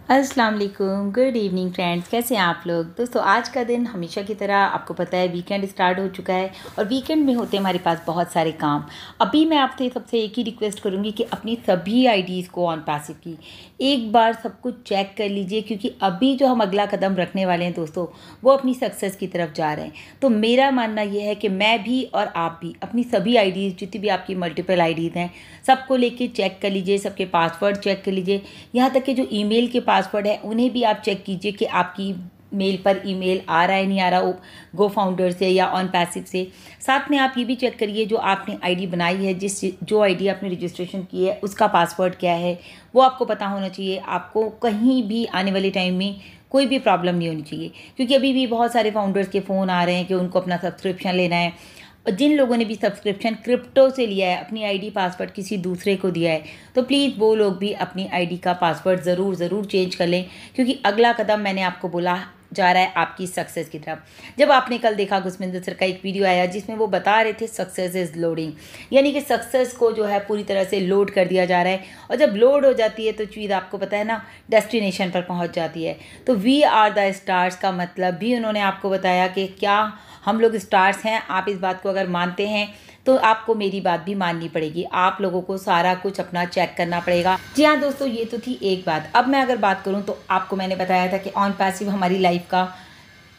अस्सलाम वालेकुम, good evening friends. कैसे हैं आप लोग? दोस्तों आज का दिन हमेशा की तरह आपको पता है वीकेंड स्टार्ट हो चुका है और वीकेंड में होते हैं हमारे पास बहुत सारे काम। अभी मैं आपसे सबसे एक ही रिक्वेस्ट करूंगी कि अपनी सभी आईडीज़ को ऑन पैसिव की एक बार सब कुछ चेक कर लीजिए, क्योंकि अभी जो हम अगला कदम रखने वाले हैं दोस्तों वो अपनी सक्सेस की तरफ जा रहे हैं। तो मेरा मानना ये है कि मैं भी और आप भी अपनी सभी आईडीज़, जितनी भी आपकी मल्टीपल आईडीज़ हैं, सबको लेके चेक कर लीजिए, सबके पासवर्ड चेक कर लीजिए। यहाँ तक कि जो ईमेल के पासवर्ड है उन्हें भी आप चेक कीजिए कि आपकी मेल पर ईमेल आ रहा है नहीं आ रहा, गो फाउंडर से या ऑन पैसिव से। साथ में आप ये भी चेक करिए जो आपने आईडी बनाई है, जो आईडी आपने रजिस्ट्रेशन की है उसका पासवर्ड क्या है, वो आपको पता होना चाहिए। आपको कहीं भी आने वाले टाइम में कोई भी प्रॉब्लम नहीं होनी चाहिए, क्योंकि अभी भी बहुत सारे फाउंडर्स के फ़ोन आ रहे हैं कि उनको अपना सब्सक्रिप्शन लेना है। और जिन लोगों ने भी सब्सक्रिप्शन क्रिप्टो से लिया है, अपनी आईडी पासवर्ड किसी दूसरे को दिया है, तो प्लीज़ वो लोग भी अपनी आईडी का पासवर्ड ज़रूर चेंज कर लें, क्योंकि अगला कदम मैंने आपको बोला जा रहा है आपकी सक्सेस की तरफ। जब आपने कल देखा गुरमिंदर सर का एक वीडियो आया जिसमें वो बता रहे थे सक्सेस इज़ लोडिंग, यानी कि सक्सेस को जो है पूरी तरह से लोड कर दिया जा रहा है, और जब लोड हो जाती है तो चीज़ आपको पता है ना, डेस्टिनेशन पर पहुंच जाती है। तो वी आर द स्टार्स का मतलब भी उन्होंने आपको बताया कि क्या हम लोग स्टार्स हैं। आप इस बात को अगर मानते हैं तो आपको मेरी बात भी माननी पड़ेगी, आप लोगों को सारा कुछ अपना चेक करना पड़ेगा। जी हाँ दोस्तों, ये तो थी एक बात। अब मैं अगर बात करूँ तो आपको मैंने बताया था कि ऑन पैसिव हमारी लाइफ का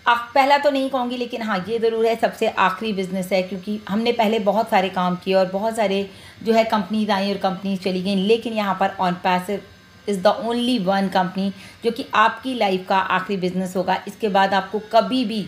पहला तो नहीं कहूँगी, लेकिन हाँ ये ज़रूर है सबसे आखिरी बिजनेस है, क्योंकि हमने पहले बहुत सारे काम किए और बहुत सारे जो है कंपनीज आई और कंपनीज चली गई, लेकिन यहाँ पर on passive is the only one company जो कि आपकी लाइफ का आखिरी बिजनेस होगा। इसके बाद आपको कभी भी,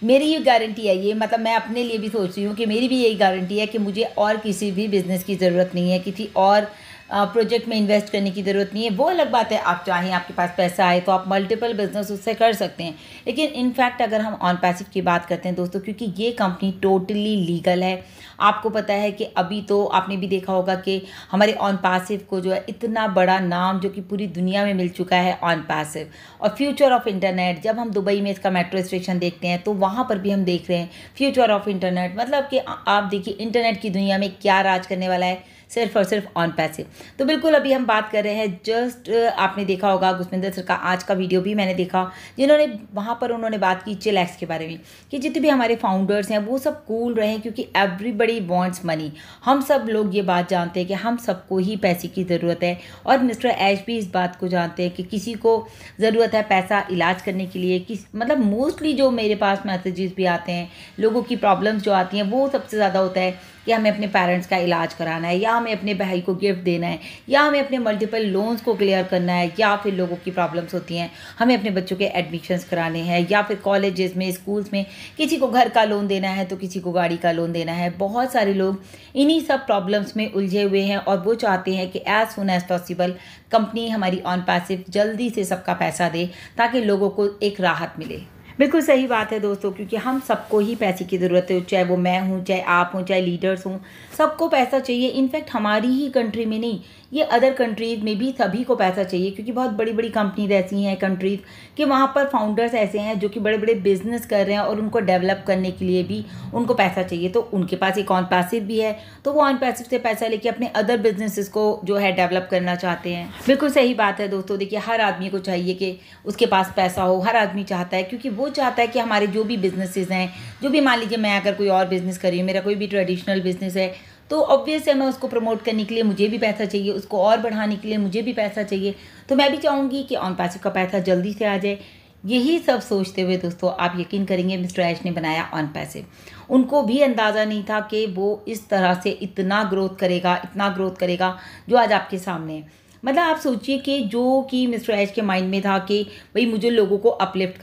मेरी ये गारंटी है, ये मतलब मैं अपने लिए भी सोच रही हूँ कि मेरी भी यही गारंटी है कि मुझे और किसी भी बिज़नेस की ज़रूरत नहीं है, किसी और प्रोजेक्ट में इन्वेस्ट करने की ज़रूरत नहीं है। वो अलग बात है, आप चाहें आपके पास पैसा आए तो आप मल्टीपल बिजनेस उससे कर सकते हैं, लेकिन इनफैक्ट अगर हम ऑन पैसिव की बात करते हैं दोस्तों, क्योंकि ये कंपनी टोटली लीगल है। आपको पता है कि अभी तो आपने भी देखा होगा कि हमारे ऑन पैसिव को जो है इतना बड़ा नाम जो कि पूरी दुनिया में मिल चुका है, ऑन पैसिव और फ्यूचर ऑफ इंटरनेट। जब हम दुबई में इसका मेट्रो स्टेशन देखते हैं तो वहाँ पर भी हम देख रहे हैं फ्यूचर ऑफ इंटरनेट, मतलब कि आप देखिए इंटरनेट की दुनिया में क्या राज करने वाला है, सिर्फ और सिर्फ ऑन पैसिव। तो बिल्कुल अभी हम बात कर रहे हैं, जस्ट आपने देखा होगा गुरमिंदर सर का आज का वीडियो भी मैंने देखा, जिन्होंने वहाँ पर उन्होंने बात की चिलैक्स के बारे में, कि जितने भी हमारे फाउंडर्स हैं वो सब कूल रहे, क्योंकि एवरीबडी वांट्स मनी। हम सब लोग ये बात जानते हैं कि हम सबको ही पैसे की ज़रूरत है, और मिस्टर ऐश भी इस बात को जानते हैं कि किसी को ज़रूरत है पैसा इलाज करने के लिए। मतलब मोस्टली जो मेरे पास मैसेजेस भी आते हैं, लोगों की प्रॉब्लम्स जो आती हैं, वो सबसे ज़्यादा होता है कि हमें अपने पेरेंट्स का इलाज कराना है, या हमें अपने भाई को गिफ्ट देना है, या हमें अपने मल्टीपल लोन्स को क्लियर करना है, या फिर लोगों की प्रॉब्लम्स होती हैं हमें अपने बच्चों के एडमिशन्स कराने हैं, या फिर कॉलेजेस में, स्कूल्स में किसी को घर का लोन देना है तो किसी को गाड़ी का लोन देना है। बहुत सारे लोग इन्हीं सब प्रॉब्लम्स में उलझे हुए हैं और वो चाहते हैं कि as soon as possible company हमारी ऑन पैसिव जल्दी से सबका पैसा दे, ताकि लोगों को एक राहत मिले। बिल्कुल सही बात है दोस्तों, क्योंकि हम सबको ही पैसे की ज़रूरत है, चाहे वो मैं हूँ, चाहे आप हूँ, चाहे लीडर्स हूँ, सबको पैसा चाहिए। इनफैक्ट हमारी ही कंट्री में नहीं, ये अदर कंट्रीज़ में भी सभी को पैसा चाहिए, क्योंकि बहुत बड़ी बड़ी कंपनीज ऐसी हैं कंट्रीज़ कि वहाँ पर फाउंडर्स ऐसे हैं जो कि बड़े बड़े बिजनेस कर रहे हैं और उनको डेवलप करने के लिए भी उनको पैसा चाहिए। तो उनके पास एक ऑन पैसिव भी है, तो वो ऑन पैसिव से पैसा लेके अपने अदर बिजनेसेस को जो है डेवलप करना चाहते हैं। बिल्कुल सही बात है दोस्तों। देखिए हर आदमी को चाहिए कि उसके पास पैसा हो, हर आदमी चाहता है, क्योंकि वो चाहता है कि हमारे जो भी बिजनेसेस हैं, जो भी, मान लीजिए मैं अगर कोई और बिजनेस कर रही हूँ, मेरा कोई भी ट्रेडिशनल बिजनेस है, तो ऑब्वियस है मैं उसको प्रमोट करने के लिए मुझे भी पैसा चाहिए, उसको और बढ़ाने के लिए मुझे भी पैसा चाहिए। तो मैं भी चाहूँगी कि ऑन पैसिव का पैसा जल्दी से आ जाए। यही सब सोचते हुए दोस्तों आप यकीन करेंगे मिस्टर ऐश ने बनाया ऑन पैसिव। उनको भी अंदाज़ा नहीं था कि वो इस तरह से इतना ग्रोथ करेगा जो आज आपके सामने है। मतलब आप सोचिए कि जो कि मिस्टर ऐश के माइंड में था कि भाई मुझे लोगों को अपलिफ्ट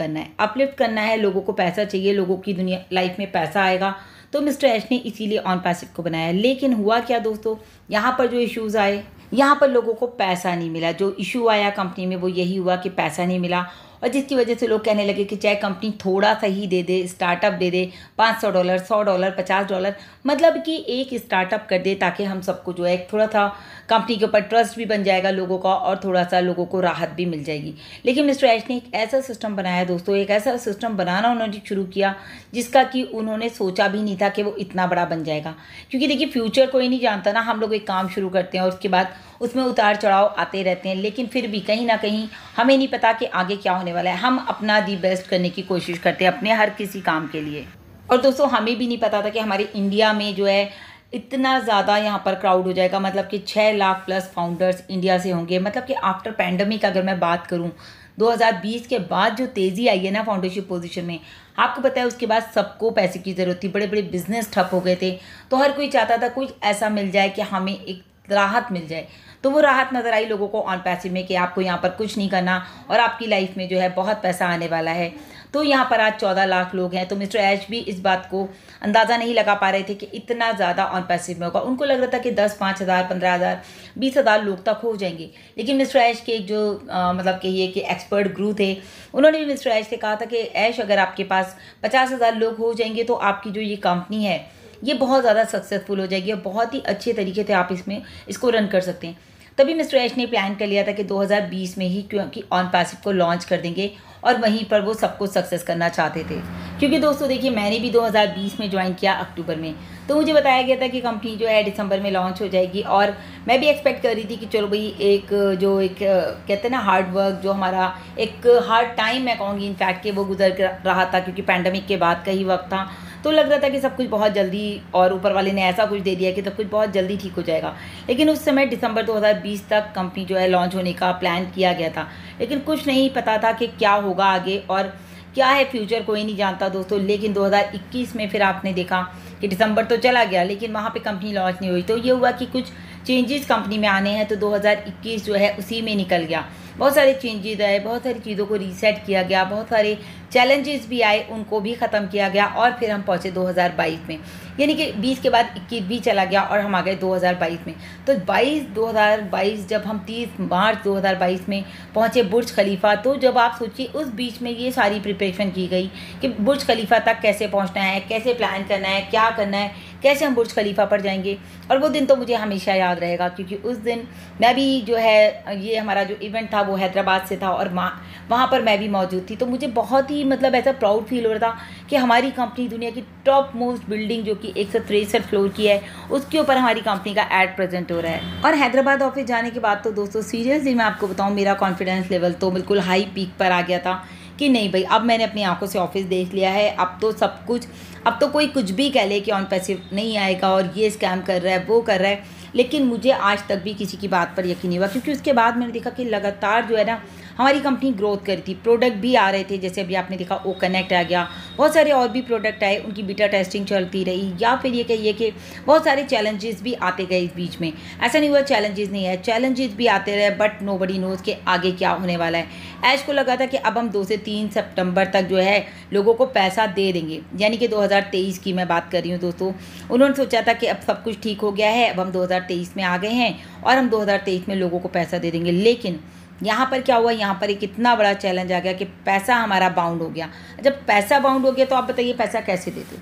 करना है, लोगों को पैसा चाहिए, लोगों की दुनिया लाइफ में पैसा आएगा, तो मिस्टर ऐश ने इसीलिए ऑन पैसिव को बनाया। लेकिन हुआ क्या दोस्तों, यहाँ पर जो इश्यूज़ आए, यहाँ पर लोगों को पैसा नहीं मिला। जो इशू आया कंपनी में वो यही हुआ कि पैसा नहीं मिला, और जिसकी वजह से लोग कहने लगे कि चाहे कंपनी थोड़ा सा ही दे दे, स्टार्टअप दे दे, $500, $100, $50, मतलब कि एक स्टार्टअप कर दे ताकि हम सबको जो है थोड़ा सा कंपनी के ऊपर ट्रस्ट भी बन जाएगा लोगों का और थोड़ा सा लोगों को राहत भी मिल जाएगी। लेकिन मिस्टर ऐश ने एक ऐसा सिस्टम बनाया दोस्तों, एक ऐसा सिस्टम बनाना उन्होंने शुरू किया जिसका कि उन्होंने सोचा भी नहीं था कि वो इतना बड़ा बन जाएगा। क्योंकि देखिए फ्यूचर कोई नहीं जानता ना, हम लोग एक काम शुरू करते हैं और उसके बाद उसमें उतार चढ़ाव आते रहते हैं, लेकिन फिर भी कहीं ना कहीं हमें नहीं पता कि आगे क्या होने वाला है। हम अपना दी बेस्ट करने की कोशिश करते हैं अपने हर किसी काम के लिए। और दोस्तों हमें भी नहीं पता था कि हमारे इंडिया में जो है इतना ज़्यादा यहाँ पर क्राउड हो जाएगा, मतलब कि 6 लाख प्लस फाउंडर्स इंडिया से होंगे। मतलब कि आफ्टर पैंडमिक अगर मैं बात करूँ 2020 के बाद जो तेज़ी आई है ना फाउंडरशिप पोजीशन में, आपको पता है उसके बाद सबको पैसे की ज़रूरत थी, बड़े बड़े बिजनेस ठप हो गए थे, तो हर कोई चाहता था कुछ ऐसा मिल जाए कि हमें एक राहत मिल जाए। तो वो राहत नज़र आई लोगों को ऑन पैसिव में कि आपको यहाँ पर कुछ नहीं करना और आपकी लाइफ में जो है बहुत पैसा आने वाला है। तो यहाँ पर आज 14 लाख लोग हैं। तो मिस्टर ऐश भी इस बात को अंदाज़ा नहीं लगा पा रहे थे कि इतना ज़्यादा ऑन पैसिव में होगा। उनको लग रहा था कि 10, 5,000, 15,000, 20,000 लोग तक हो जाएंगे। लेकिन मिस्टर ऐश के एक जो मतलब कहिए कि एक्सपर्ट गुरु थे, उन्होंने भी मिस्टर ऐश से कहा था कि ऐश अगर आपके पास 50,000 लोग हो जाएंगे तो आपकी जो ये कंपनी है ये बहुत ज़्यादा सक्सेसफुल हो जाएगी और बहुत ही अच्छे तरीके से आप इसको रन कर सकते हैं। तभी मिस्टर ऐश ने प्लान कर लिया था कि 2020 में ही क्योंकि ऑन पैसिव को लॉन्च कर देंगे और वहीं पर वो सबको सक्सेस करना चाहते थे। क्योंकि दोस्तों देखिए मैंने भी 2020 में ज्वाइन किया अक्टूबर में, तो मुझे बताया गया था कि कंपनी जो है दिसंबर में लॉन्च हो जाएगी और मैं भी एक्सपेक्ट कर रही थी कि चलो भाई एक कहते हैं ना हार्ड वर्क, जो हमारा एक हार्ड टाइम मैं कहूँगी इनफैक्ट कि वो गुजर रहा था क्योंकि पैंडमिक के बाद का ही वक्त था, तो लग रहा था कि सब कुछ बहुत जल्दी और ऊपर वाले ने ऐसा कुछ दे दिया कि सब कुछ बहुत जल्दी ठीक हो जाएगा। लेकिन उस समय दिसंबर 2020 तक कंपनी जो है लॉन्च होने का प्लान किया गया था, लेकिन कुछ नहीं पता था कि क्या होगा आगे और क्या है फ्यूचर, कोई नहीं जानता दोस्तों। लेकिन 2021 में फिर आपने देखा कि दिसंबर तो चला गया लेकिन वहाँ पे कंपनी लॉन्च नहीं हुई, तो ये हुआ कि कुछ चेंजेस कंपनी में आने हैं। तो 2021 जो है उसी में निकल गया। बहुत सारे चेंजेस आए, बहुत सारी चीज़ों को रीसेट किया गया, बहुत सारे चैलेंजेस भी आए, उनको भी ख़त्म किया गया और फिर हम पहुँचे 2022 में, यानी कि 20 के बाद 21 भी चला गया और हम आ गए 2022 में। तो 2022 जब हम 30 मार्च 2022 में पहुँचे बुर्ज खलीफा, तो जब आप सोचिए उस बीच में ये सारी प्रिपरेशन की गई कि बुर्ज खलीफा तक कैसे पहुँचना है, कैसे प्लान करना है, क्या करना है, कैसे हम बुर्ज खलीफा पर जाएंगे। और वो दिन तो मुझे हमेशा याद रहेगा क्योंकि उस दिन मैं भी जो है ये हमारा जो इवेंट था वो हैदराबाद से था और वहाँ पर मैं भी मौजूद थी। तो मुझे बहुत ही मतलब ऐसा प्राउड फील हो रहा था कि हमारी कंपनी दुनिया की टॉप मोस्ट बिल्डिंग जो कि 163 फ्लोर की है उसके ऊपर हमारी कंपनी का एड प्रेजेंट हो रहा है। और हैदराबाद ऑफिस जाने के बाद तो दोस्तों सीरियसली मैं आपको बताऊँ मेरा कॉन्फिडेंस लेवल तो बिल्कुल हाई पीक पर आ गया था कि नहीं भाई अब मैंने अपनी आंखों से ऑफिस देख लिया है, अब तो सब कुछ, अब तो कोई कुछ भी कह ले कि ऑन पैसिव नहीं आएगा और ये स्कैम कर रहा है वो कर रहा है, लेकिन मुझे आज तक भी किसी की बात पर यकीन नहीं हुआ। क्योंकि उसके बाद मैंने देखा कि लगातार जो है ना हमारी कंपनी ग्रोथ कर रही थी, प्रोडक्ट भी आ रहे थे, जैसे अभी आपने देखा ओ कनेक्ट आ गया, बहुत सारे और भी प्रोडक्ट आए, उनकी बीटा टेस्टिंग चलती रही, या फिर ये कहिए कि बहुत सारे चैलेंजेस भी आते गए इस बीच में। ऐसा नहीं हुआ चैलेंजेस नहीं है, चैलेंजेस भी आते रहे, बट नोबडी नोज़ कि आगे क्या होने वाला है। ऐश को लगा था कि अब हम 2 से 3 सितंबर तक जो है लोगों को पैसा दे देंगे, यानी कि 2023 की मैं बात कर रही हूँ दोस्तों। उन्होंने सोचा था कि अब सब कुछ ठीक हो गया है, अब हम 2023 में आ गए हैं और हम 2023 में लोगों को पैसा दे देंगे। लेकिन यहाँ पर क्या हुआ, यहाँ पर एक इतना बड़ा चैलेंज आ गया कि पैसा हमारा बाउंड हो गया। जब पैसा बाउंड हो गया तो आप बताइए पैसा कैसे देते?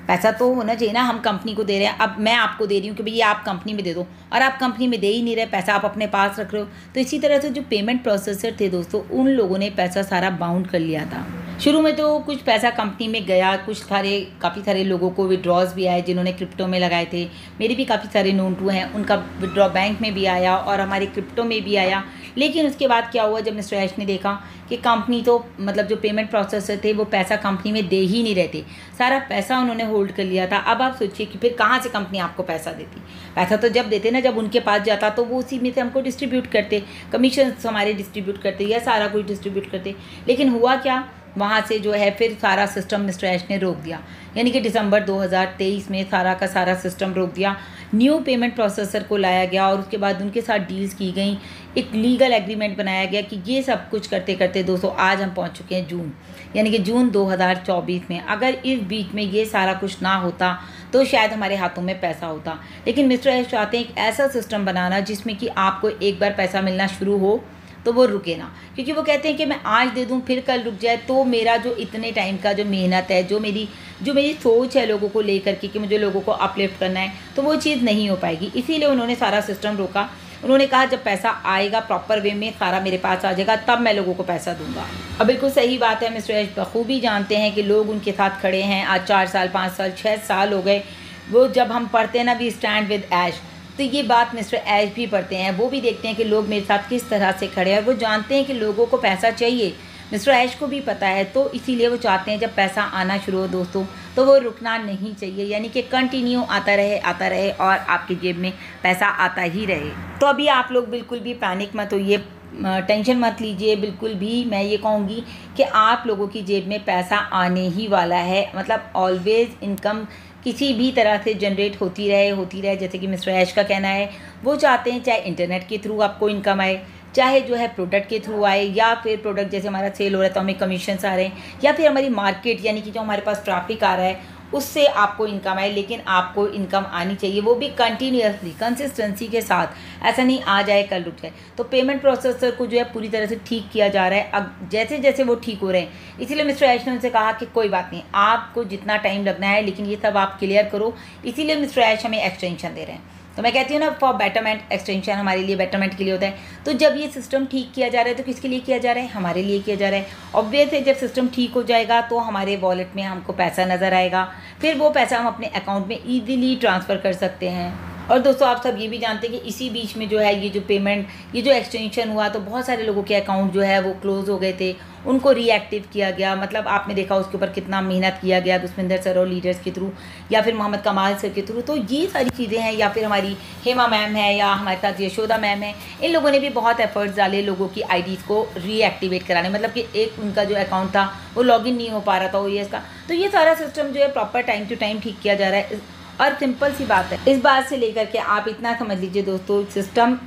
पैसा तो होना चाहिए ना, हम कंपनी को दे रहे हैं, अब मैं आपको दे रही हूँ कि भैया आप कंपनी में दे दो, और आप कंपनी में दे ही नहीं रहे, पैसा आप अपने पास रख रहे हो। तो इसी तरह से जो पेमेंट प्रोसेसर थे दोस्तों, उन लोगों ने पैसा सारा बाउंड कर लिया था। शुरू में तो कुछ पैसा कंपनी में गया, काफ़ी सारे लोगों को विड्रॉज भी आए जिन्होंने क्रिप्टो में लगाए थे। मेरे भी काफ़ी सारे नोन टू हैं, उनका विड्रॉ बैंक में भी आया और हमारे क्रिप्टो में भी आया। लेकिन उसके बाद क्या हुआ, जब मिस्टर ऐश ने देखा कि कंपनी तो मतलब जो पेमेंट प्रोसेसर थे वो पैसा कंपनी में दे ही नहीं रहे थे, सारा पैसा उन्होंने होल्ड कर लिया था। अब आप सोचिए कि फिर कहाँ से कंपनी आपको पैसा देती? पैसा तो जब देते ना, जब उनके पास जाता तो वो उसी में से हमको डिस्ट्रीब्यूट करते, कमीशन हमारे डिस्ट्रीब्यूट करते या सारा कुछ डिस्ट्रीब्यूट करते। लेकिन हुआ क्या, वहाँ से जो है फिर सारा सिस्टम मिस्टर ऐश ने रोक दिया, यानी कि दिसंबर 2023 में सारा का सारा सिस्टम रोक दिया। न्यू पेमेंट प्रोसेसर को लाया गया और उसके बाद उनके साथ डील्स की गई, एक लीगल एग्रीमेंट बनाया गया कि ये सब कुछ करते करते दोस्तों आज हम पहुंच चुके हैं जून, यानी कि जून 2024 में। अगर इस बीच में ये सारा कुछ ना होता तो शायद हमारे हाथों में पैसा होता। लेकिन मिस्टर ऐश चाहते हैं एक ऐसा सिस्टम बनाना जिसमें कि आपको एक बार पैसा मिलना शुरू हो तो वो रुके ना, क्योंकि वो कहते हैं कि मैं आज दे दूँ फिर कल रुक जाए, तो मेरा जो इतने टाइम का जो मेहनत है, जो मेरी सोच है लोगों को लेकर के कि मुझे लोगों को अपलिफ्ट करना है, तो वो चीज़ नहीं हो पाएगी। इसीलिए उन्होंने सारा सिस्टम रोका। उन्होंने कहा जब पैसा आएगा प्रॉपर वे में, सारा मेरे पास आ जाएगा, तब मैं लोगों को पैसा दूंगा। अब बिल्कुल सही बात है, मिस्टर ऐश बखूबी जानते हैं कि लोग उनके साथ खड़े हैं। आज 4 साल 5 साल 6 साल हो गए। वो जब हम पढ़ते हैं ना वी स्टैंड विद ऐश, तो ये बात मिस्टर ऐश भी पढ़ते हैं। वो भी देखते हैं कि लोग मेरे साथ किस तरह से खड़े हैं, और वो जानते हैं कि लोगों को पैसा चाहिए। मिस्टर ऐश को भी पता है, तो इसीलिए वो चाहते हैं जब पैसा आना शुरू हो दोस्तों, तो वो रुकना नहीं चाहिए, यानी कि कंटिन्यू आता रहे और आपकी जेब में पैसा आता ही रहे। तो अभी आप लोग बिल्कुल भी पैनिक मत होइए, टेंशन मत लीजिए बिल्कुल भी। मैं ये कहूँगी कि आप लोगों की जेब में पैसा आने ही वाला है। मतलब ऑलवेज़ इनकम किसी भी तरह से जनरेट होती रहे। जैसे कि मिस्टर ऐश का कहना है, वो चाहते हैं चाहे इंटरनेट के थ्रू आपको इनकम आए, चाहे जो है प्रोडक्ट के थ्रू आए, या फिर प्रोडक्ट जैसे हमारा सेल हो रहा है तो हमें कमीशंस आ रहे हैं, या फिर हमारी मार्केट यानी कि जो हमारे पास ट्रैफिक आ रहा है उससे आपको इनकम आए। लेकिन आपको इनकम आनी चाहिए, वो भी कंटिन्यूसली कंसिस्टेंसी के साथ। ऐसा नहीं आ जाए कल रुक जाए। तो पेमेंट प्रोसेसर को जो है पूरी तरह से ठीक किया जा रहा है। अब जैसे जैसे वो ठीक हो रहे हैं, इसीलिए मिस्टर ऐश ने उनसे कहा कि कोई बात नहीं, आपको जितना टाइम लगना है लेकिन ये सब आप क्लियर करो। इसीलिए मिस्टर ऐश हमें एक्सटेंशन दे रहे हैं। तो मैं कहती हूँ ना, फॉर बेटरमेंट, एक्सटेंशन हमारे लिए बेटरमेंट के लिए होता है। तो जब ये सिस्टम ठीक किया जा रहा है तो किसके लिए किया जा रहा है? हमारे लिए किया जा रहा है। ऑब्वियस है, जब सिस्टम ठीक हो जाएगा तो हमारे वॉलेट में हमको पैसा नज़र आएगा, फिर वो पैसा हम अपने अकाउंट में ईजीली ट्रांसफ़र कर सकते हैं। और दोस्तों आप सब ये भी जानते हैं कि इसी बीच में जो है ये जो पेमेंट, ये जो एक्सटेंशन हुआ, तो बहुत सारे लोगों के अकाउंट जो है वो क्लोज़ हो गए थे, उनको रीएक्टिव किया गया। मतलब आपने देखा उसके ऊपर कितना मेहनत किया गया दुष्मिंदर सर और लीडर्स के थ्रू, या फिर मोहम्मद कमाल सर के थ्रू। तो ये सारी चीज़ें हैं, या फिर हमारी हेमा मैम है, या हमारे साथ यशोदा मैम है, इन लोगों ने भी बहुत एफर्ट्स डाले लोगों की आईडीज़ को रीएक्टिवेट कराने। मतलब कि एक उनका जो अकाउंट था वो लॉगिन नहीं हो पा रहा था OES का। तो ये सारा सिस्टम जो है प्रॉपर टाइम टू टाइम ठीक किया जा रहा है। और सिंपल सी बात है, इस बात से लेकर के आप इतना समझ लीजिए दोस्तों, सिस्टम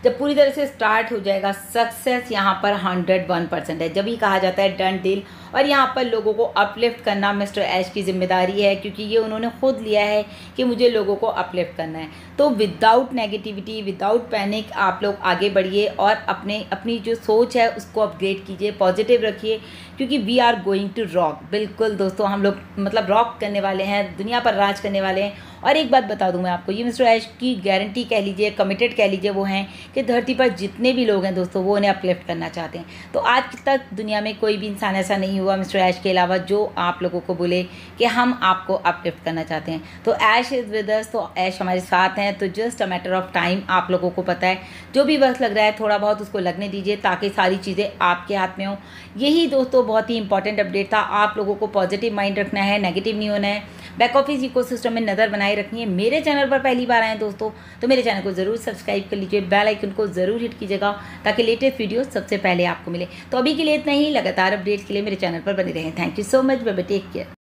जब पूरी तरह से स्टार्ट हो जाएगा, सक्सेस यहाँ पर 101% है। जब ही कहा जाता है डन डील। और यहाँ पर लोगों को अपलिफ्ट करना मिस्टर ऐश की जिम्मेदारी है, क्योंकि ये उन्होंने खुद लिया है कि मुझे लोगों को अपलिफ्ट करना है। तो विदाउट नेगेटिविटी, विदाउट पैनिक आप लोग आगे बढ़िए और अपनी जो सोच है उसको अपग्रेड कीजिए, पॉजिटिव रखिए, क्योंकि we are going to rock. बिल्कुल दोस्तों, हम लोग मतलब रॉक करने वाले हैं, दुनिया पर राज करने वाले हैं। और एक बात बता दूं मैं आपको, ये मिस्टर ऐश की गारंटी कह लीजिए, कमिटेड कह लीजिए, वो हैं कि धरती पर जितने भी लोग हैं दोस्तों, वो उन्हें अपलिफ्ट करना चाहते हैं। तो आज तक दुनिया में कोई भी इंसान ऐसा नहीं हुआ मिस्टर ऐश के अलावा जो आप लोगों को बोले कि हम आपको अपलिफ्ट करना चाहते हैं। तो ऐश इज़ विद अस, तो ऐश हमारे साथ हैं। तो just a matter of time, आप लोगों को पता है जो भी वक्त लग रहा है थोड़ा बहुत उसको लगने दीजिए, ताकि सारी चीज़ें आपके हाथ में हो। यही दोस्तों बहुत ही इंपॉर्टेंट अपडेट था। आप लोगों को पॉजिटिव माइंड रखना है, नेगेटिव नहीं होना है, बैक ऑफिस इकोसिस्टम में नज़र बनाए रखनी है। मेरे चैनल पर पहली बार आए दोस्तों, तो मेरे चैनल को ज़रूर सब्सक्राइब कर लीजिए, बेल आइकन को ज़रूर हिट कीजिएगा, ताकि लेटेस्ट वीडियो सबसे पहले आपको मिले। तो अभी के लिए इतना ही, लगातार अपडेट्स के लिए मेरे चैनल पर बने रहें। Thank you so much, bye bye, take care.